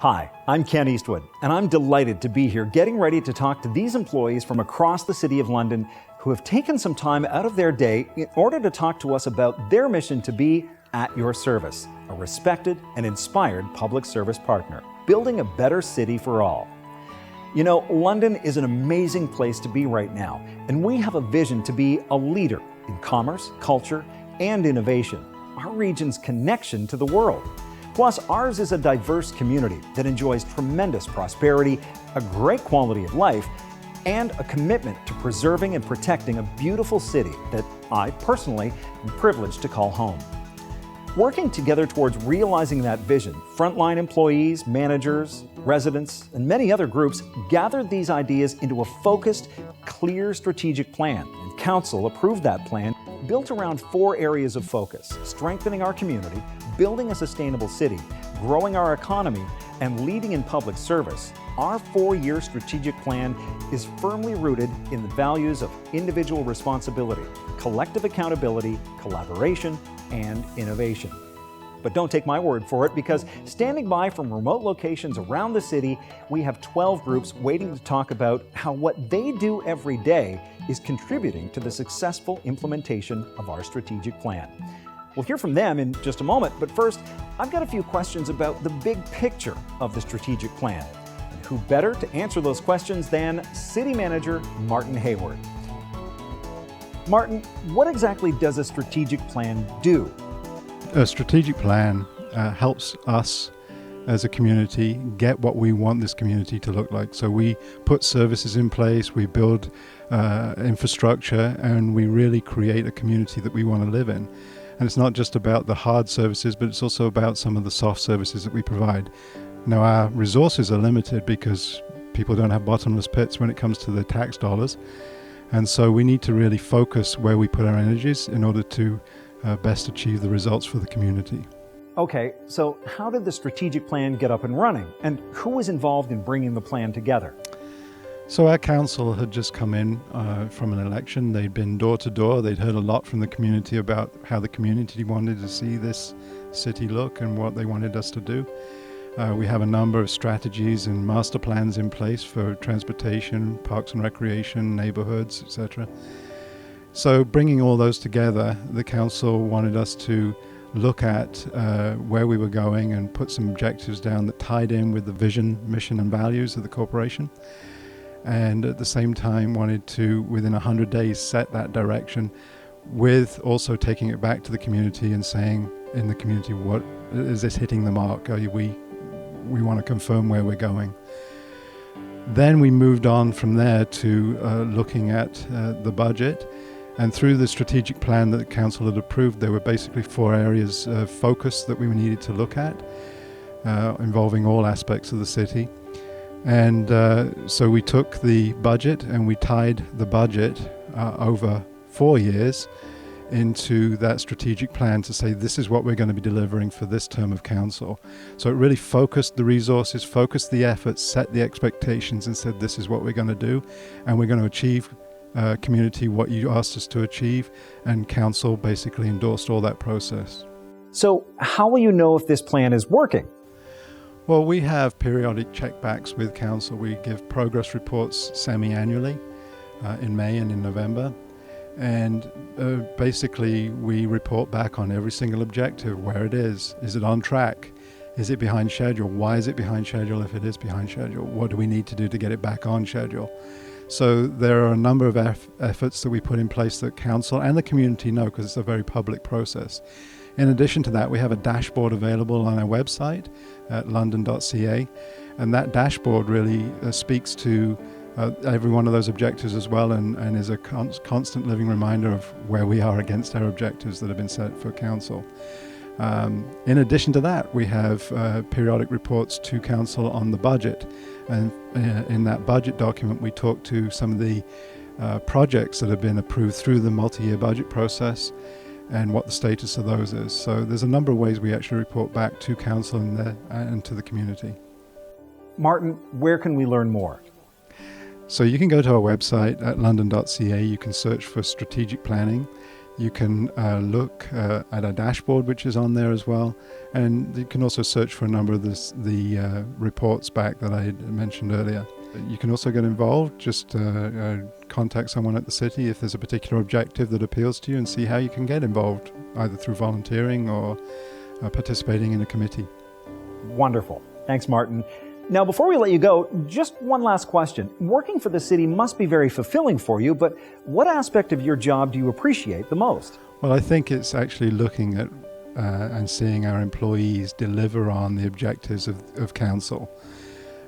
Hi, I'm Ken Eastwood, and I'm delighted to be here getting ready to talk to these employees from across the City of London who have taken some time out of their day in order to talk to us about their mission to be at your service, a respected and inspired public service partner, building a better city for all. You know, London is an amazing place to be right now, and we have a vision to be a leader in commerce, culture, and innovation, our region's connection to the world. Plus, ours is a diverse community that enjoys tremendous prosperity, a great quality of life, and a commitment to preserving and protecting a beautiful city that I personally am privileged to call home. Working together towards realizing that vision, frontline employees, managers, residents, and many other groups gathered these ideas into a focused, clear strategic plan, and Council approved that plan built around 4 areas of focus: strengthening our community, building a sustainable city, growing our economy, and leading in public service. Our 4-year strategic plan is firmly rooted in the values of individual responsibility, collective accountability, collaboration, and innovation. But don't take my word for it, because standing by from remote locations around the city, we have 12 groups waiting to talk about how what they do every day is contributing to the successful implementation of our strategic plan. We'll hear from them in just a moment, but first, I've got a few questions about the big picture of the strategic plan. And who better to answer those questions than City Manager Martin Hayward. Martin, what exactly does a strategic plan do? A strategic plan helps us as a community get what we want this community to look like. So we put services in place, we build infrastructure, and we really create a community that we want to live in. And it's not just about the hard services, but it's also about some of the soft services that we provide. Now, our resources are limited because people don't have bottomless pits when it comes to the tax dollars. And so we need to really focus where we put our energies in order to best achieve the results for the community. Okay, so how did the strategic plan get up and running? And who was involved in bringing the plan together? So our council had just come in from an election. They'd been door to door. They'd heard a lot from the community about how the community wanted to see this city look and what they wanted us to do. We have a number of strategies and master plans in place for transportation, parks and recreation, neighborhoods, etc. So bringing all those together, the council wanted us to look at where we were going and put some objectives down that tied in with the vision, mission and values of the corporation. And at the same time wanted to, within 100 days, set that direction, with also taking it back to the community and saying in the community, what is this hitting the mark? We want to confirm where we're going. Then we moved on from there to looking at the budget. And through the strategic plan that the council had approved, there were basically 4 areas of focus that we needed to look at, involving all aspects of the city. And so we took the budget and we tied the budget over 4 years into that strategic plan to say this is what we're going to be delivering for this term of council. So it really focused the resources, focused the efforts, set the expectations, and said this is what we're going to do, and we're going to achieve community what you asked us to achieve, and council basically endorsed all that process. So how will you know if this plan is working? Well, we have periodic checkbacks with council. We give progress reports semi-annually in May and in November. And basically we report back on every single objective, where it is it on track, is it behind schedule, why is it behind schedule if it is behind schedule, what do we need to do to get it back on schedule. So there are a number of efforts that we put in place that council and the community know, because it's a very public process. In addition to that, we have a dashboard available on our website at london.ca, and that dashboard really speaks to every one of those objectives as well, and is a constant living reminder of where we are against our objectives that have been set for council. In addition to that, we have periodic reports to council on the budget, and in that budget document we talk to some of the projects that have been approved through the multi-year budget process and what the status of those is. So there's a number of ways we actually report back to council and to the community. Martin, where can we learn more? So you can go to our website at london.ca. You can search for strategic planning. You can look at a dashboard which is on there as well, and you can also search for a number of the reports back that I mentioned earlier. You can also get involved, just contact someone at the city if there's a particular objective that appeals to you and see how you can get involved, either through volunteering or participating in a committee. Wonderful. Thanks, Martin. Now, before we let you go, just one last question. Working for the city must be very fulfilling for you, but what aspect of your job do you appreciate the most? Well, I think it's actually looking at and seeing our employees deliver on the objectives of council.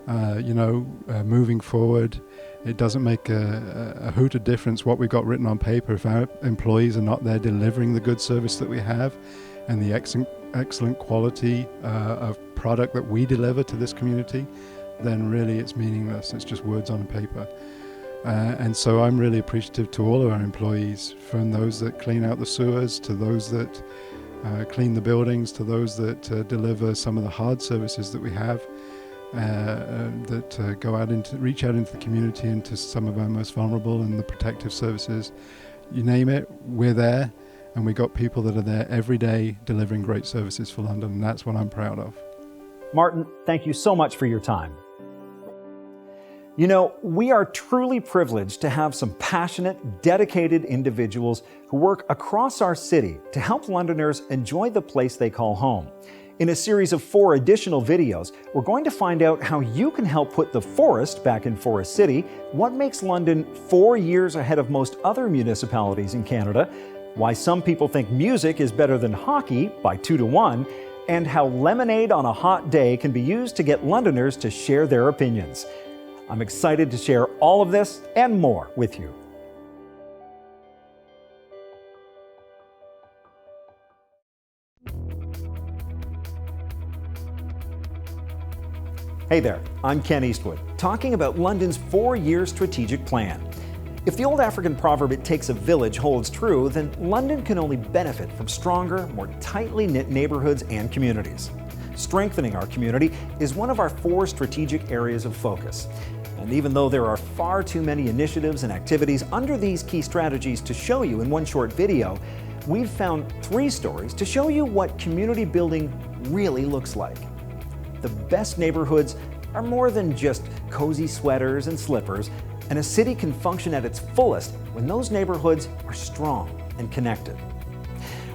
Moving forward, it doesn't make a hoot of difference what we've got written on paper if our employees are not there delivering the good service that we have and the excellent quality of product that we deliver to this community, then really it's meaningless. It's just words on paper. And so I'm really appreciative to all of our employees, from those that clean out the sewers, to those that clean the buildings, to those that deliver some of the hard services that we have, that reach out into the community, into some of our most vulnerable, and the protective services. You name it, we're there. And we got people that are there every day delivering great services for London, and that's what I'm proud of. Martin, thank you so much for your time. You know, we are truly privileged to have some passionate, dedicated individuals who work across our city to help Londoners enjoy the place they call home. In a series of 4 additional videos, we're going to find out how you can help put the forest back in Forest City, what makes London 4 years ahead of most other municipalities in Canada, why some people think music is better than hockey by 2-1, and how lemonade on a hot day can be used to get Londoners to share their opinions. I'm excited to share all of this and more with you. Hey there, I'm Ken Eastwood, talking about London's 4-year strategic plan. If the old African proverb, "it takes a village," holds true, then London can only benefit from stronger, more tightly knit neighborhoods and communities. Strengthening our community is one of our 4 strategic areas of focus. And even though there are far too many initiatives and activities under these key strategies to show you in one short video, we've found 3 stories to show you what community building really looks like. The best neighborhoods are more than just cozy sweaters and slippers, and a city can function at its fullest when those neighborhoods are strong and connected.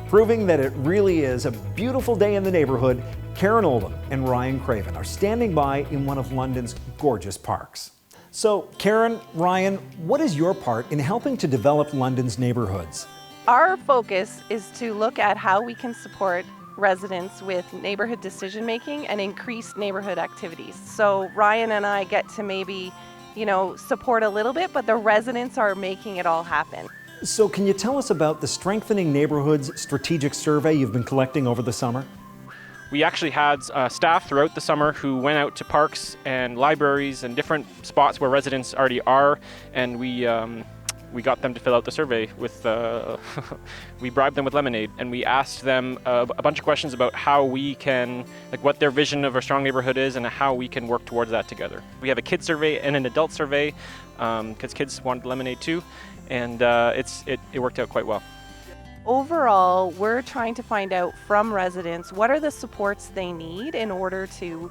Proving that it really is a beautiful day in the neighborhood, Karen Oldham and Ryan Craven are standing by in one of London's gorgeous parks. So, Karen, Ryan, what is your part in helping to develop London's neighborhoods? Our focus is to look at how we can support residents with neighborhood decision making and increased neighborhood activities. So Ryan and I get to maybe support a little bit, but the residents are making it all happen. So can you tell us about the Strengthening Neighborhoods strategic survey you've been collecting over the summer? We actually had staff throughout the summer who went out to parks and libraries and different spots where residents already are, and we got them to fill out the survey with, we bribed them with lemonade, and we asked them a bunch of questions about how we can, what their vision of a strong neighborhood is and how we can work towards that together. We have a kids survey and an adult survey, because kids wanted lemonade too, and it worked out quite well. Overall, we're trying to find out from residents what are the supports they need in order to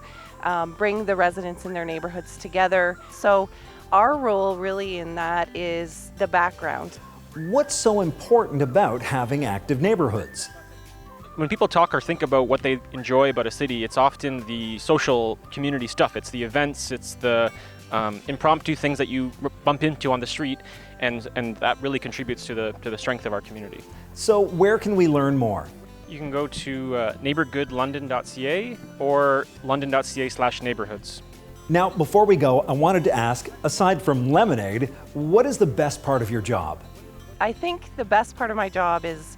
bring the residents in their neighborhoods together. So our role really in that is the background. What's so important about having active neighborhoods? When people talk or think about what they enjoy about a city, it's often the social community stuff. It's the events, it's the impromptu things that you bump into on the street, and that really contributes to the strength of our community. So where can we learn more? You can go to neighborgoodlondon.ca or london.ca/neighborhoods. Now, before we go, I wanted to ask, aside from lemonade, what is the best part of your job? I think the best part of my job is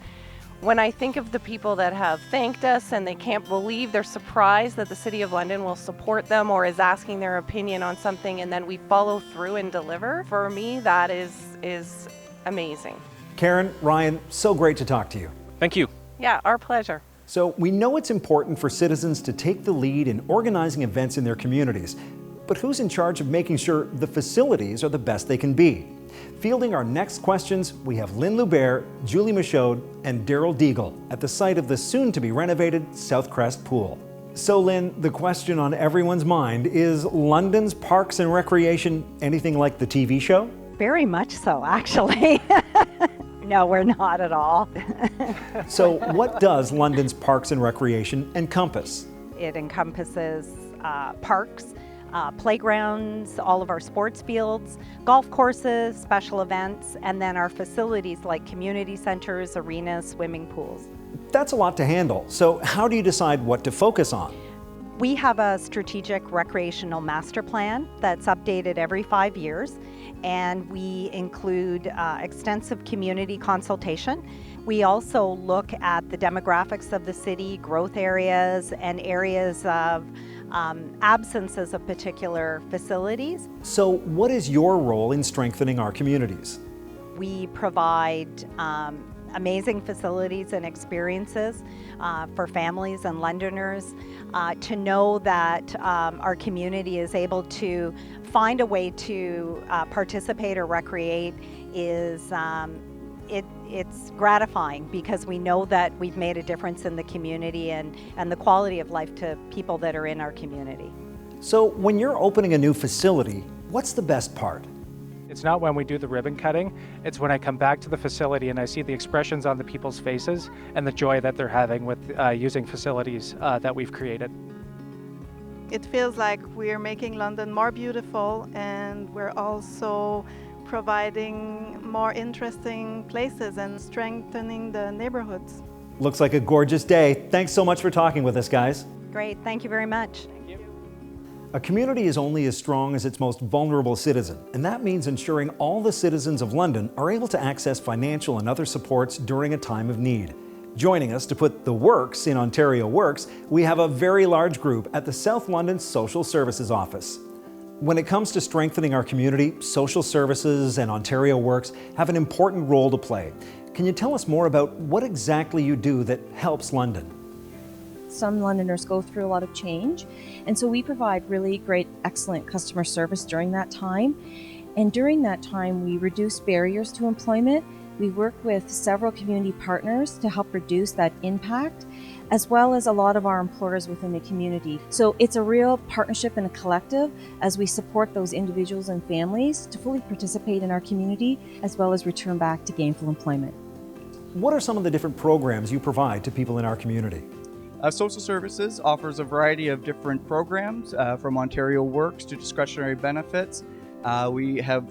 when I think of the people that have thanked us and they can't believe, they're surprised that the City of London will support them or is asking their opinion on something, and then we follow through and deliver. For me, that is amazing. Karen, Ryan, so great to talk to you. Thank you. Yeah, our pleasure. So we know it's important for citizens to take the lead in organizing events in their communities, but who's in charge of making sure the facilities are the best they can be? Fielding our next questions, we have Lynn Lubert, Julie MICHAUD, and DARYL DIEGEL at the site of the soon-to-be-renovated South Crest Pool. So Lynn, the question on everyone's mind is London's parks and recreation anything like the TV show? Very much so, actually. No, we're not at all. So what does London's parks and recreation encompass? It encompasses parks, playgrounds, all of our sports fields, golf courses, special events, and then our facilities like community centers, arenas, swimming pools. That's a lot to handle. So how do you decide what to focus on? We have a strategic recreational master plan that's updated every 5 years, and we include extensive community consultation. We also look at the demographics of the city, growth areas, and areas of absences of particular facilities. So what is your role in strengthening our communities? We provide amazing facilities and experiences for families and Londoners to know that our community is able to find a way to participate or recreate is it's gratifying because we know that we've made a difference in the community and the quality of life to people that are in our community. So when you're opening a new facility, what's the best part? It's not when we do the ribbon cutting, it's when I come back to the facility and I see the expressions on the people's faces and the joy that they're having with using facilities that we've created. It feels like we're making London more beautiful, and we're also providing more interesting places and strengthening the neighborhoods. Looks like a gorgeous day. Thanks so much for talking with us, guys. Great, thank you very much. A community is only as strong as its most vulnerable citizen, and that means ensuring all the citizens of London are able to access financial and other supports during a time of need. Joining us to put the works in Ontario Works, we have a very large group at the South London Social Services Office. When it comes to strengthening our community, social services and Ontario Works have an important role to play. Can you tell us more about what exactly you do that helps London? Some Londoners go through a lot of change, and so we provide really great, excellent customer service during that time. And during that time, we reduce barriers to employment. We work with several community partners to help reduce that impact, as well as a lot of our employers within the community. So it's a real partnership and a collective as we support those individuals and families to fully participate in our community, as well as return back to gainful employment. What are some of the different programs you provide to people in our community? Social Services offers a variety of different programs, from Ontario Works to discretionary benefits. We have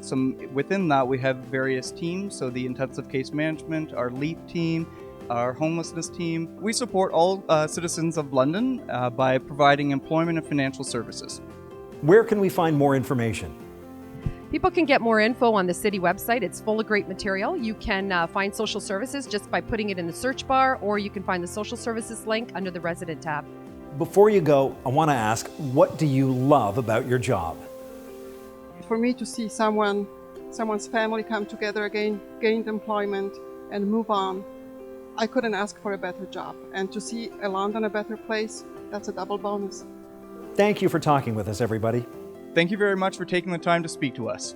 within that we have various teams, so the intensive case management, our LEAP team, our homelessness team. We support all citizens of London by providing employment and financial services. Where can we find more information? People can get more info on the city website. It's full of great material. You can find social services just by putting it in the search bar, or you can find the social services link under the resident tab. Before you go, I want to ask, what do you love about your job? For me to see someone's family come together again, gain employment, and move on, I couldn't ask for a better job. And to see London a better place, that's a double bonus. Thank you for talking with us, everybody. Thank you very much for taking the time to speak to us.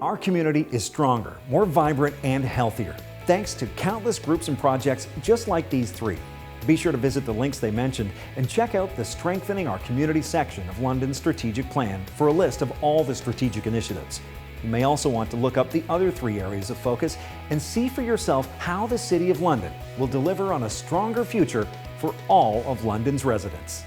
Our community is stronger, more vibrant, and healthier, thanks to countless groups and projects just like these three. Be sure to visit the links they mentioned and check out the Strengthening Our Community section of London's strategic plan for a list of all the strategic initiatives. You may also want to look up the other 3 areas of focus and see for yourself how the City of London will deliver on a stronger future for all of London's residents.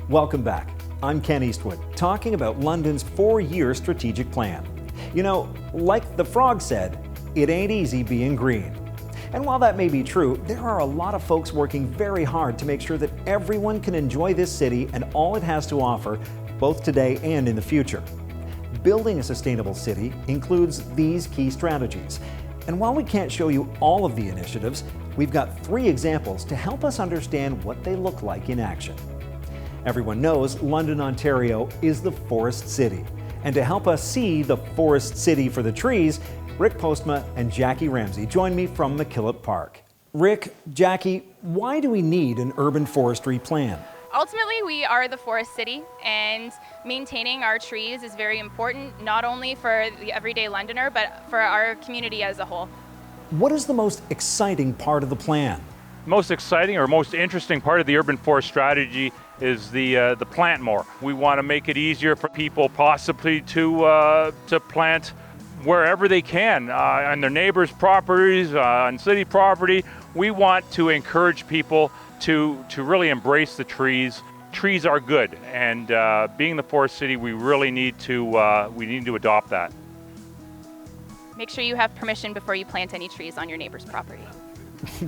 Welcome back. I'm Ken Eastwood, talking about London's 4-year strategic plan. You know, like the frog said, it ain't easy being green. And while that may be true, there are a lot of folks working very hard to make sure that everyone can enjoy this city and all it has to offer, both today and in the future. Building a sustainable city includes these key strategies. And while we can't show you all of the initiatives, we've got 3 examples to help us understand what they look like in action. Everyone knows London, Ontario is the forest city. And to help us see the forest city for the trees, Rick Postma and Jackie Ramsey join me from McKillop Park. Rick, Jackie, why do we need an urban forestry plan? Ultimately, we are the forest city, and maintaining our trees is very important, not only for the everyday Londoner, but for our community as a whole. What is the most exciting part of the plan? Most exciting or most interesting part of the urban forest strategy is the plant more. We want to make it easier for people possibly to plant wherever they can, on their neighbors' properties, on city property. We want to encourage people to really embrace the trees. Trees are good, and being the forest city, we really need to adopt that. Make sure you have permission before you plant any trees on your neighbor's property.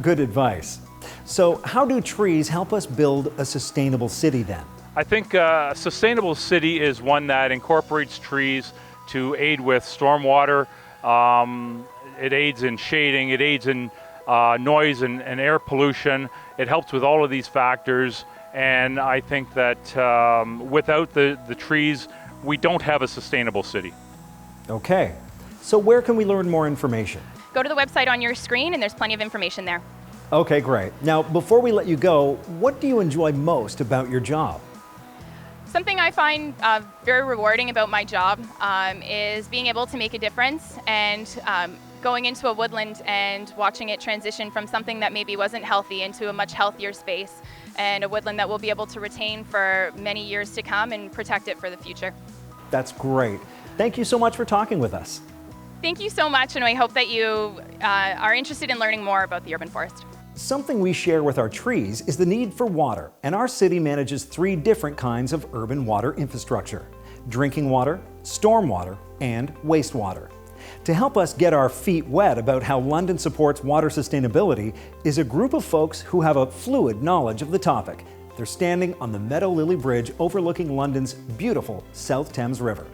Good advice. So how do trees help us build a sustainable city then? I think a sustainable city is one that incorporates trees to aid with stormwater. It aids in shading, it aids in noise and air pollution. It helps with all of these factors, and I think that without the trees, we don't have a sustainable city. Okay, so where can we learn more information? Go to the website on your screen, and there's plenty of information there. Okay, great. Now, before we let you go, what do you enjoy most about your job? Something I find very rewarding about my job is being able to make a difference, and going into a woodland and watching it transition from something that maybe wasn't healthy into a much healthier space, and a woodland that we'll be able to retain for many years to come and protect it for the future. That's great. Thank you so much for talking with us. Thank you so much, and I hope that you are interested in learning more about the urban forest. Something we share with our trees is the need for water, and our city manages 3 different kinds of urban water infrastructure: drinking water, stormwater, and wastewater. To help us get our feet wet about how London supports water sustainability is a group of folks who have a fluid knowledge of the topic. They're standing on the Meadow Lily Bridge overlooking London's beautiful South Thames River.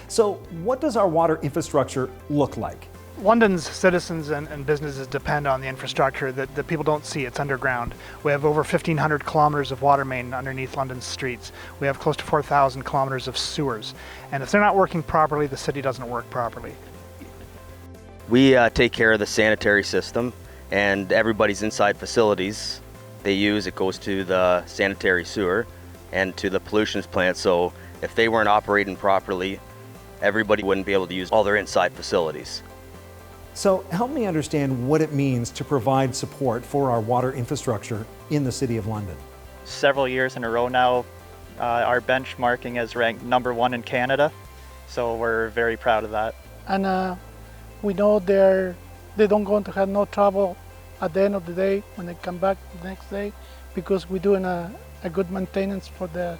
So what does our water infrastructure look like? London's citizens and businesses depend on the infrastructure that people don't see. It's underground. We have over 1,500 kilometers of water main underneath London's streets. We have close to 4,000 kilometers of sewers. And if they're not working properly, the city doesn't work properly. We take care of the sanitary system, and everybody's inside facilities they use, it goes to the sanitary sewer and to the pollution plant. So if they weren't operating properly, everybody wouldn't be able to use all their inside facilities. So help me understand what it means to provide support for our water infrastructure in the City of London. Several years in a row now, our benchmarking is ranked #1 in Canada, so we're very proud of that. And we know they don't going to have no trouble at the end of the day when they come back the next day, because we're doing a good maintenance for the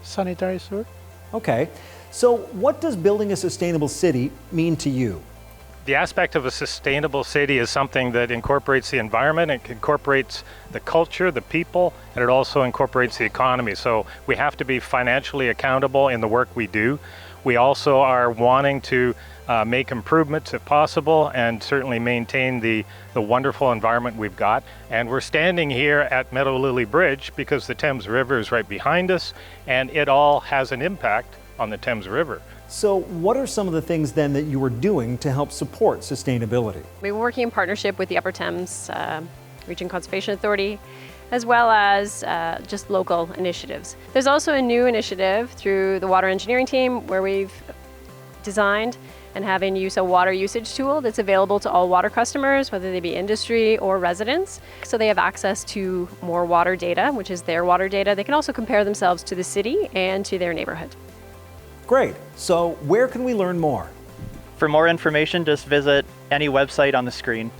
sanitary sewer. Okay, so what does building a sustainable city mean to you? The aspect of a sustainable city is something that incorporates the environment, it incorporates the culture, the people, and it also incorporates the economy. So we have to be financially accountable in the work we do. We also are wanting to make improvements if possible, and certainly maintain the wonderful environment we've got. And we're standing here at Meadow Lily Bridge because the Thames River is right behind us, and it all has an impact on the Thames River. So what are some of the things then that you are doing to help support sustainability? We're working in partnership with the Upper Thames Region Conservation Authority, as well as just local initiatives. There's also a new initiative through the water engineering team where we've designed and have in use a water usage tool that's available to all water customers, whether they be industry or residents. So they have access to more water data, which is their water data. They can also compare themselves to the city and to their neighborhood. Great. So where can we learn more? For more information, just visit any website on the screen.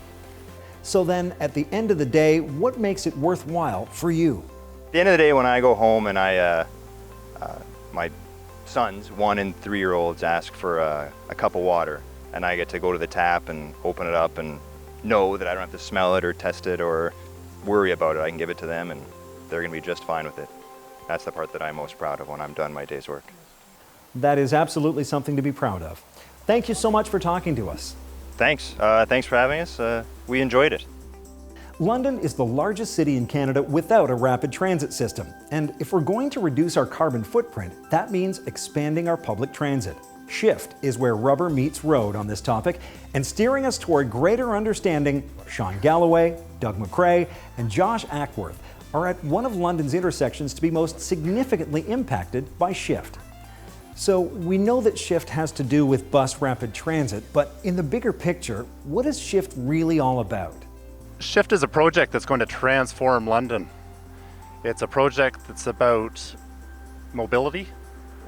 So then, at the end of the day, what makes it worthwhile for you? At the end of the day, when I go home and my sons, 1- and 3-year-olds, ask for a cup of water, and I get to go to the tap and open it up and know that I don't have to smell it or test it or worry about it. I can give it to them and they're going to be just fine with it. That's the part that I'm most proud of when I'm done my day's work. That is absolutely something to be proud of. Thank you so much for talking to us. Thanks. Thanks for having us. We enjoyed it. London is the largest city in Canada without a rapid transit system. And if we're going to reduce our carbon footprint, that means expanding our public transit. Shift is where rubber meets road on this topic, and steering us toward greater understanding, Sean Galloway, Doug MACRAE, and Josh ACKWORTH are at one of London's intersections to be most significantly impacted by Shift. So we know that Shift has to do with bus rapid transit, but in the bigger picture, what is Shift really all about? Shift is a project that's going to transform London. It's a project that's about mobility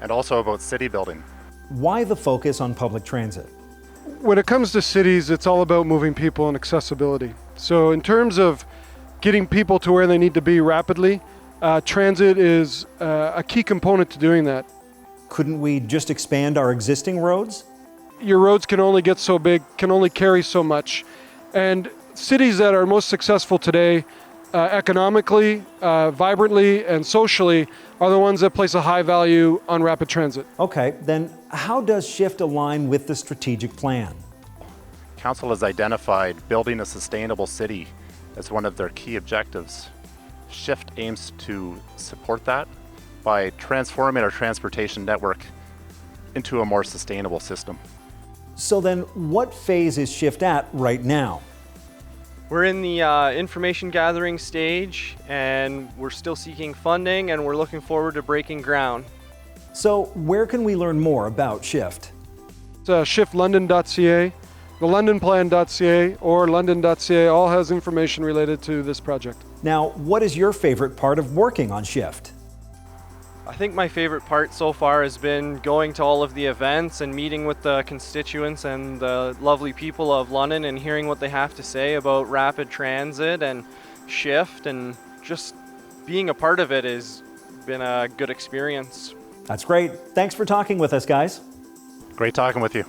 and also about city building. Why the focus on public transit? When it comes to cities, it's all about moving people and accessibility. So in terms of getting people to where they need to be rapidly, transit is a key component to doing that. Couldn't we just expand our existing roads? Your roads can only get so big, can only carry so much. And cities that are most successful today, economically, vibrantly, and socially, are the ones that place a high value on rapid transit. Okay, then how does Shift align with the strategic plan? Council has identified building a sustainable city as one of their key objectives. Shift aims to support that by transforming our transportation network into a more sustainable system. So then what phase is Shift at right now? We're in the information gathering stage, and we're still seeking funding, and we're looking forward to breaking ground. So where can we learn more about Shift? It's shiftlondon.ca, the londonplan.ca, or london.ca all has information related to this project. Now, what is your favorite part of working on Shift? I think my favorite part so far has been going to all of the events and meeting with the constituents and the lovely people of London and hearing what they have to say about rapid transit and Shift, and just being a part of it has been a good experience. That's great. Thanks for talking with us, guys. Great talking with you.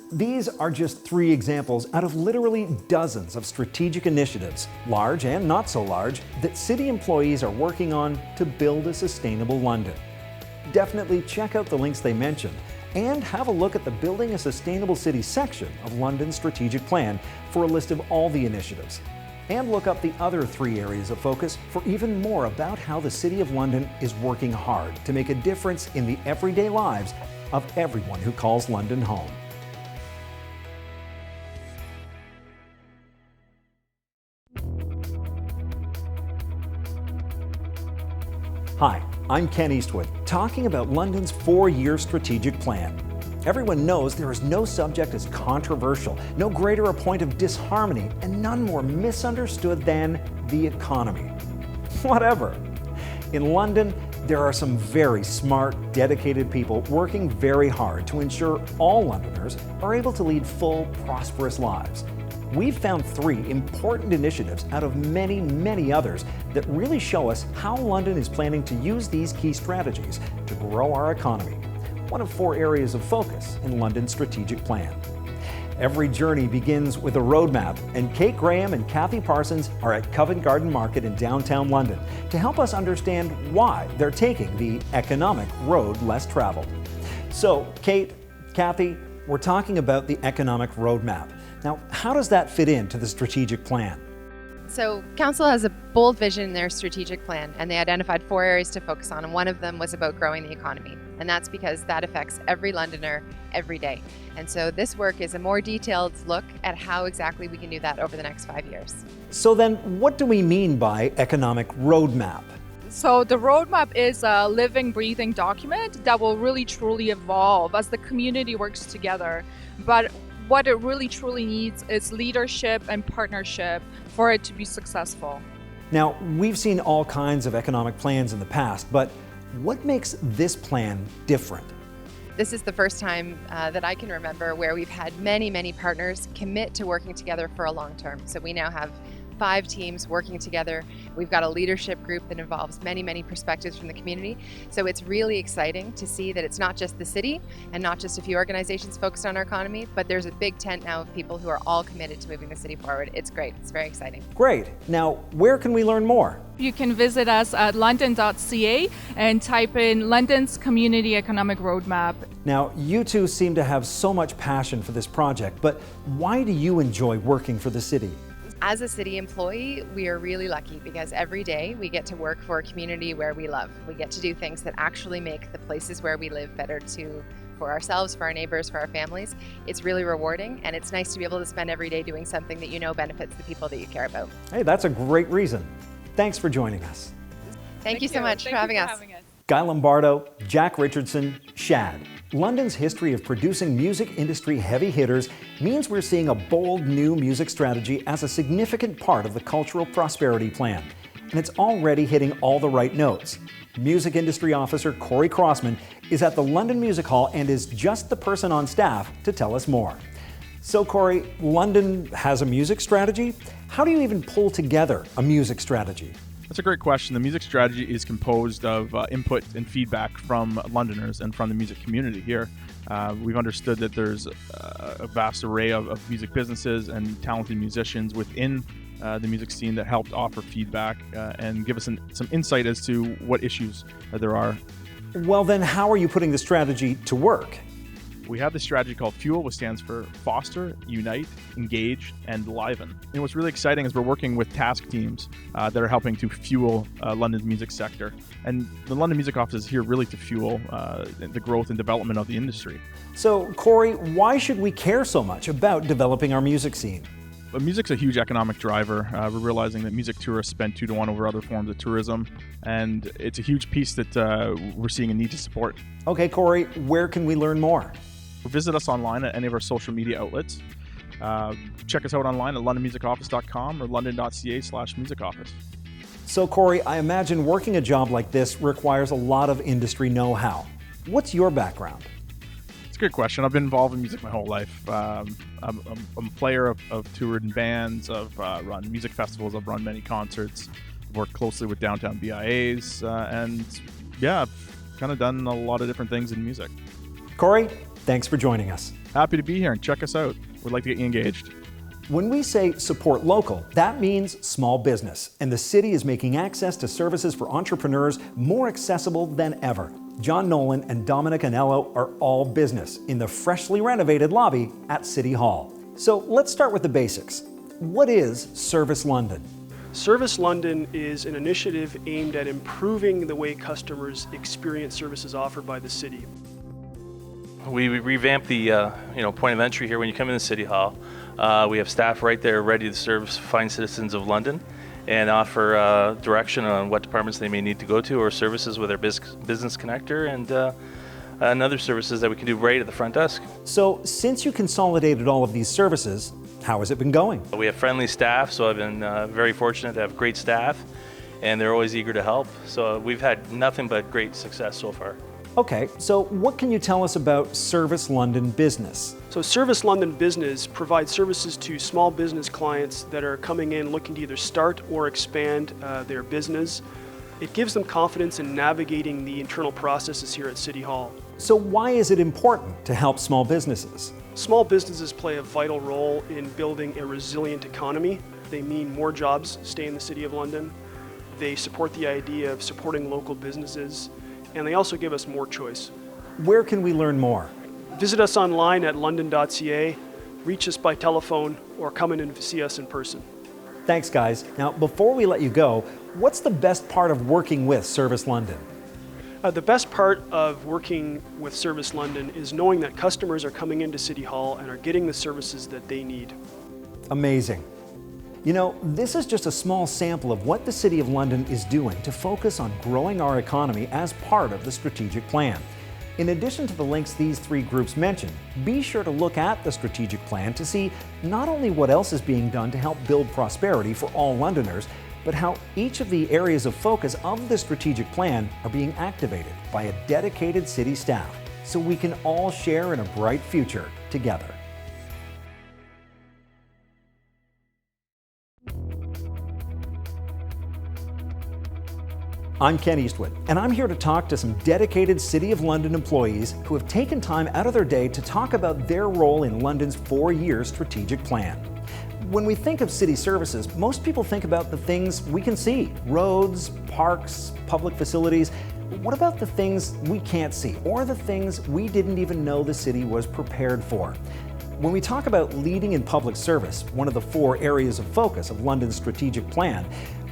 These are just 3 examples out of literally dozens of strategic initiatives, large and not so large, that city employees are working on to build a sustainable London. Definitely check out the links they mentioned and have a look at the Building a Sustainable City section of London's strategic plan for a list of all the initiatives. And look up the other 3 areas of focus for even more about how the City of London is working hard to make a difference in the everyday lives of everyone who calls London home. Hi, I'm Ken Eastwood, talking about London's 4-year strategic plan. Everyone knows there is no subject as controversial, no greater a point of disharmony, and none more misunderstood than the economy. Whatever. In London, there are some very smart, dedicated people working very hard to ensure all Londoners are able to lead full, prosperous lives. We've found 3 important initiatives out of many, many others that really show us how London is planning to use these key strategies to grow our economy, one of 4 areas of focus in London's strategic plan. Every journey begins with a roadmap, and Kate Graham and Cathy Parsons are at Covent Garden Market in downtown London to help us understand why they're taking the economic road less traveled. So, Kate, Cathy, we're talking about the economic roadmap. Now, how does that fit into the strategic plan? So Council has a bold vision in their strategic plan, and they identified 4 areas to focus on, and one of them was about growing the economy. And that's because that affects every Londoner every day. And so this work is a more detailed look at how exactly we can do that over the next 5 years. So then, what do we mean by economic roadmap? So the roadmap is a living, breathing document that will really truly evolve as the community works together. But what it really truly needs is leadership and partnership for it to be successful. Now, we've seen all kinds of economic plans in the past, but what makes this plan different? This is the first time that I can remember where we've had many, many partners commit to working together for a long term. So we now have 5 teams working together. We've got a leadership group that involves many, many perspectives from the community. So it's really exciting to see that it's not just the city and not just a few organizations focused on our economy, but there's a big tent now of people who are all committed to moving the city forward. It's great. It's very exciting. Great. Now, where can we learn more? You can visit us at london.ca and type in London's Community Economic Roadmap. Now, you 2 seem to have so much passion for this project, but why do you enjoy working for the city? As a city employee, we are really lucky because every day we get to work for a community where we love. We get to do things that actually make the places where we live better to for ourselves, for our neighbors, for our families. It's really rewarding, and it's nice to be able to spend every day doing something that you know benefits the people that you care about. Hey, that's a great reason. Thanks for joining us. Thank you so much for having us. Guy Lombardo, Jack Richardson, SHAD. London's history of producing music industry heavy hitters means we're seeing a bold new music strategy as a significant part of the cultural prosperity plan. And it's already hitting all the right notes. Music industry officer CORY CROSSMAN is at the London Music Hall and is just the person on staff to tell us more. So CORY, London has a music strategy? How do you even pull together a music strategy? That's a great question. The music strategy is composed of input and feedback from Londoners and from the music community here. We've understood that there's a vast array of music businesses and talented musicians within the music scene that helped offer feedback and give us some insight as to what issues there are. Well then, how are you putting the strategy to work? We have this strategy called FUEL, which stands for Foster, Unite, Engage, and Liven. And what's really exciting is we're working with task teams that are helping to fuel London's music sector. And the London Music Office is here really to fuel the growth and development of the industry. So, CORY, why should we care so much about developing our music scene? But music's a huge economic driver. We're realizing that music tourists spend 2 to 1 over other forms of tourism, and it's a huge piece that we're seeing a need to support. Okay, CORY, where can we learn more? Visit us online at any of our social media outlets. Check us out online at londonmusicoffice.com or london.ca/musicoffice. So, CORY, I imagine working a job like this requires a lot of industry know-how. What's your background? It's a good question. I've been involved in music my whole life. I'm a player of toured in bands. I've run music festivals. I've run many concerts. I've worked closely with downtown BIAs. And yeah, I've kind of done a lot of different things in music. CORY, thanks for joining us. Happy to be here and check us out. We'd like to get you engaged. When we say support local, that means small business, and the city is making access to services for entrepreneurs more accessible than ever. John Nolan and Dominic Anello are all business in the freshly renovated lobby at City Hall. So let's start with the basics. What is Service London? Service London is an initiative aimed at improving the way customers experience services offered by the city. We revamped the point of entry here when you come into City Hall. We have staff right there ready to serve fine citizens of London and offer direction on what departments they may need to go to or services with our business connector and other services that we can do right at the front desk. So since you consolidated all of these services, how has it been going? We have friendly staff, so I've been very fortunate to have great staff, and they're always eager to help. So we've had nothing but great success so far. Okay, so what can you tell us about Service London Business? So Service London Business provides services to small business clients that are coming in looking to either start or expand their business. It gives them confidence in navigating the internal processes here at City Hall. So why is it important to help small businesses? Small businesses play a vital role in building a resilient economy. They mean more jobs stay in the City of London. They support the idea of supporting local businesses, and they also give us more choice. Where can we learn more? Visit us online at london.ca, reach us by telephone, or come in and see us in person. Thanks, guys. Now, before we let you go, what's the best part of working with Service London? The best part of working with Service London is knowing that customers are coming into City Hall and are getting the services that they need. Amazing. You know, this is just a small sample of what the City of London is doing to focus on growing our economy as part of the strategic plan. In addition to the links these 3 groups mentioned, be sure to look at the strategic plan to see not only what else is being done to help build prosperity for all Londoners, but how each of the areas of focus of the strategic plan are being activated by a dedicated city staff, so we can all share in a bright future together. I'm Ken Eastwood, and I'm here to talk to some dedicated City of London employees who have taken time out of their day to talk about their role in London's 4-year strategic plan. When we think of city services, most people think about the things we can see: roads, parks, public facilities. What about the things we can't see, or the things we didn't even know the city was prepared for? When we talk about leading in public service, one of the 4 areas of focus of London's strategic plan,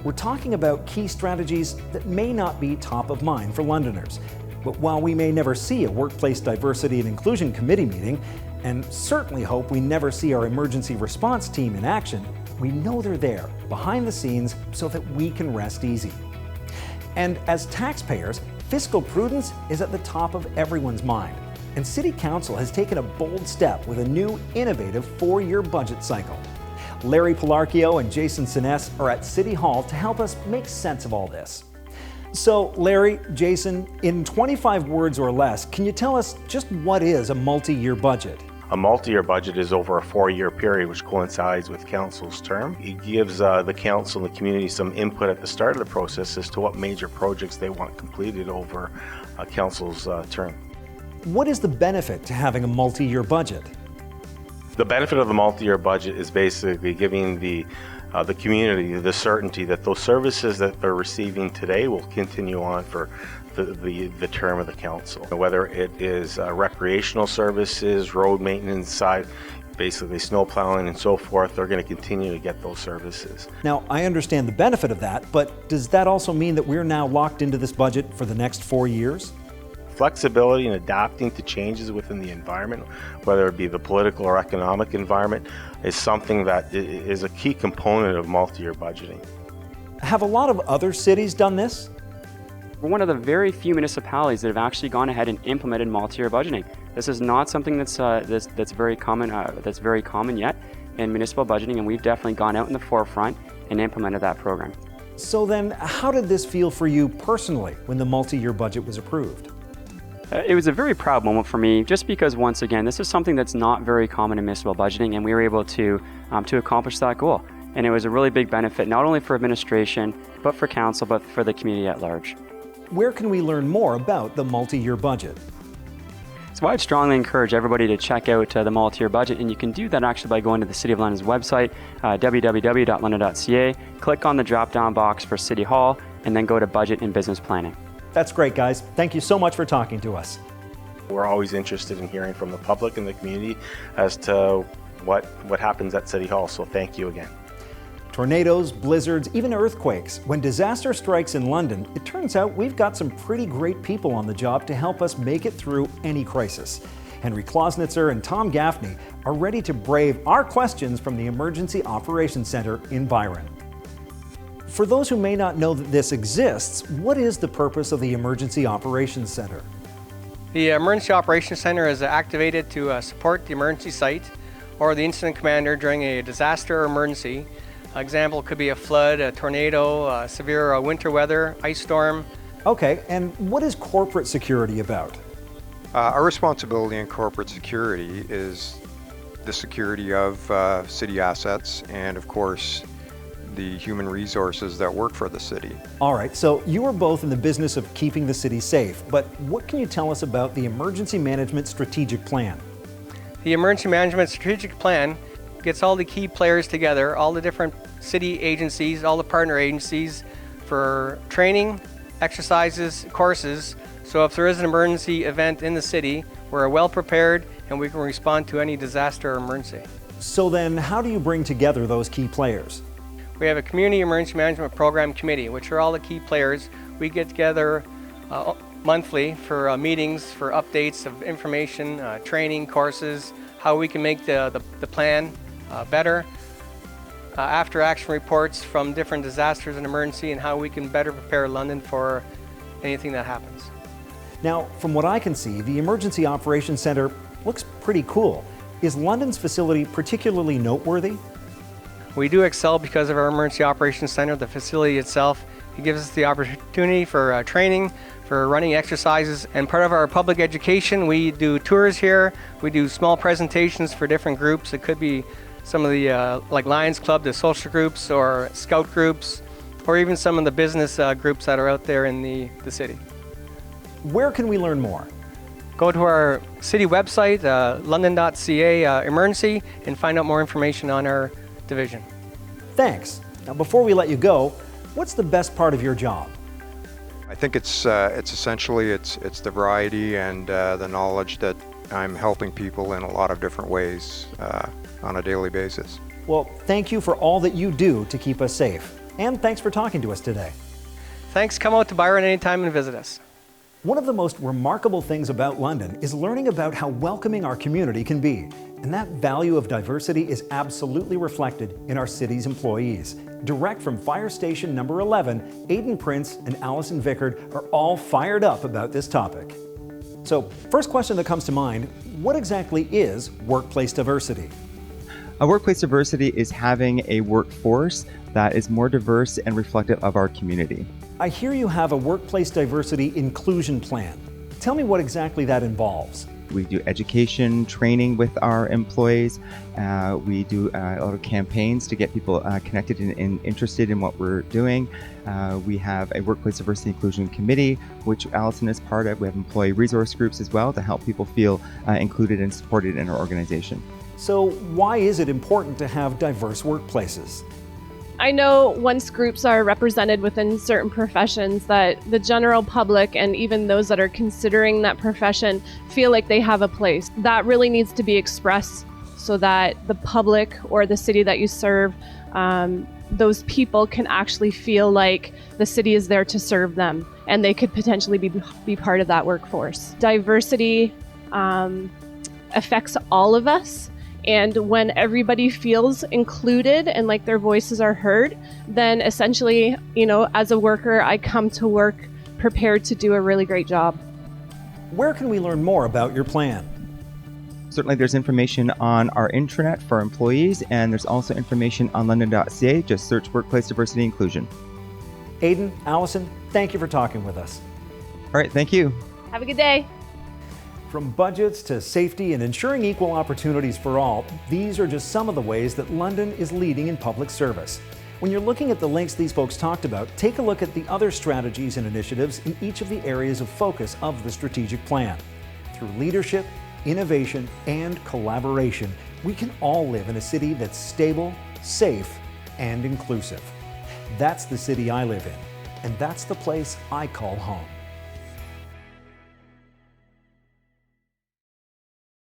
we're talking about key strategies that may not be top of mind for Londoners. But while we may never see a Workplace Diversity and Inclusion Committee meeting, and certainly hope we never see our emergency response team in action, we know they're there, behind the scenes, so that we can rest easy. And as taxpayers, fiscal prudence is at the top of everyone's mind. And City Council has taken a bold step with a new, innovative 4-year budget cycle. Larry PALARCHIO and Jason Siness are at City Hall to help us make sense of all this. So, Larry, Jason, in 25 words or less, can you tell us just what is a multi-year budget? A multi-year budget is over a 4-year period, which coincides with Council's term. It gives the Council and the community some input at the start of the process as to what major projects they want completed over Council's term. What is the benefit to having a multi-year budget? The benefit of the multi-year budget is basically giving the community the certainty that those services that they're receiving today will continue on for the term of the council. Whether it is recreational services, road maintenance side, basically snow plowing and so forth, they're going to continue to get those services. Now, I understand the benefit of that, but does that also mean that we're now locked into this budget for the next 4 years? Flexibility and adapting to changes within the environment, whether it be the political or economic environment, is something that is a key component of multi-year budgeting. Have a lot of other cities done this? We're one of the very few municipalities that have actually gone ahead and implemented multi-year budgeting. This is not something that's very common yet in municipal budgeting, and we've definitely gone out in the forefront and implemented that program. So then, how did this feel for you personally when the multi-year budget was approved? It was a very proud moment for me, just because, once again, this is something that's not very common in municipal budgeting, and we were able to accomplish that goal. And it was a really big benefit, not only for administration, but for council, but for the community at large. Where can we learn more about the multi-year budget? So I'd strongly encourage everybody to check out the multi-year budget, and you can do that actually by going to the City of London's website, www.london.ca, click on the drop-down box for City Hall, and then go to Budget and Business Planning. That's great, guys. Thank you so much for talking to us. We're always interested in hearing from the public and the community as to what happens at City Hall, so thank you again. Tornadoes, blizzards, even earthquakes. When disaster strikes in London, it turns out we've got some pretty great people on the job to help us make it through any crisis. Henry Klausnitzer and Tom Gaffney are ready to brave our questions from the Emergency Operations Center in Byron. For those who may not know that this exists, what is the purpose of the Emergency Operations Center? The Emergency Operations Center is activated to support the emergency site or the incident commander during a disaster or emergency. An example could be a flood, a tornado, severe winter weather, ice storm. Okay, and what is corporate security about? Our responsibility in corporate security is the security of city assets and, of course, the human resources that work for the city. All right, so you are both in the business of keeping the city safe, but what can you tell us about the Emergency Management Strategic Plan? The Emergency Management Strategic Plan gets all the key players together, all the different city agencies, all the partner agencies for training, exercises, courses, so if there is an emergency event in the city, we're well prepared and we can respond to any disaster or emergency. So then, how do you bring together those key players? We have a Community Emergency Management Program Committee, which are all the key players. We get together monthly for meetings, for updates of information, training, courses, how we can make the plan better, after action reports from different disasters and emergency, and how we can better prepare London for anything that happens. Now, from what I can see, the Emergency Operations Center looks pretty cool. Is London's facility particularly noteworthy? We do excel because of our Emergency Operations Center, the facility itself. It gives us the opportunity for training, for running exercises, and part of our public education, we do tours here. We do small presentations for different groups. It could be some of the, like Lions Club, the social groups, or scout groups, or even some of the business groups that are out there in the city. Where can we learn more? Go to our city website, london.ca emergency, and find out more information on our division. Thanks. Now, before we let you go, what's the best part of your job? I think it's essentially it's the variety and the knowledge that I'm helping people in a lot of different ways on a daily basis. Well, thank you for all that you do to keep us safe. And thanks for talking to us today. Thanks. Come out to Byron anytime and visit us. One of the most remarkable things about London is learning about how welcoming our community can be. And that value of diversity is absolutely reflected in our city's employees. Direct from Fire Station number 11, Aidan Prince and Alison Vickard are all fired up about this topic. So, first question that comes to mind, what exactly is workplace diversity? Workplace diversity is having a workforce that is more diverse and reflective of our community. I hear you have a workplace diversity inclusion plan. Tell me what exactly that involves. We do education, training with our employees. We do a lot of campaigns to get people connected and interested in what we're doing. We have a workplace diversity inclusion committee, which Alison is part of. We have employee resource groups as well to help people feel included and supported in our organization. So why is it important to have diverse workplaces? I know once groups are represented within certain professions that the general public and even those that are considering that profession feel like they have a place. That really needs to be expressed so that the public or the city that you serve, those people can actually feel like the city is there to serve them and they could potentially be part of that workforce. Diversity affects all of us. And when everybody feels included and like their voices are heard, then essentially, as a worker, I come to work prepared to do a really great job. Where can we learn more about your plan? Certainly there's information on our intranet for employees, and there's also information on london.ca. Just search Workplace Diversity Inclusion. Aidan, Alison, thank you for talking with us. All right, thank you. Have a good day. From budgets to safety and ensuring equal opportunities for all, these are just some of the ways that London is leading in public service. When you're looking at the links these folks talked about, take a look at the other strategies and initiatives in each of the areas of focus of the strategic plan. Through leadership, innovation, and collaboration, we can all live in a city that's stable, safe, and inclusive. That's the city I live in, and that's the place I call home.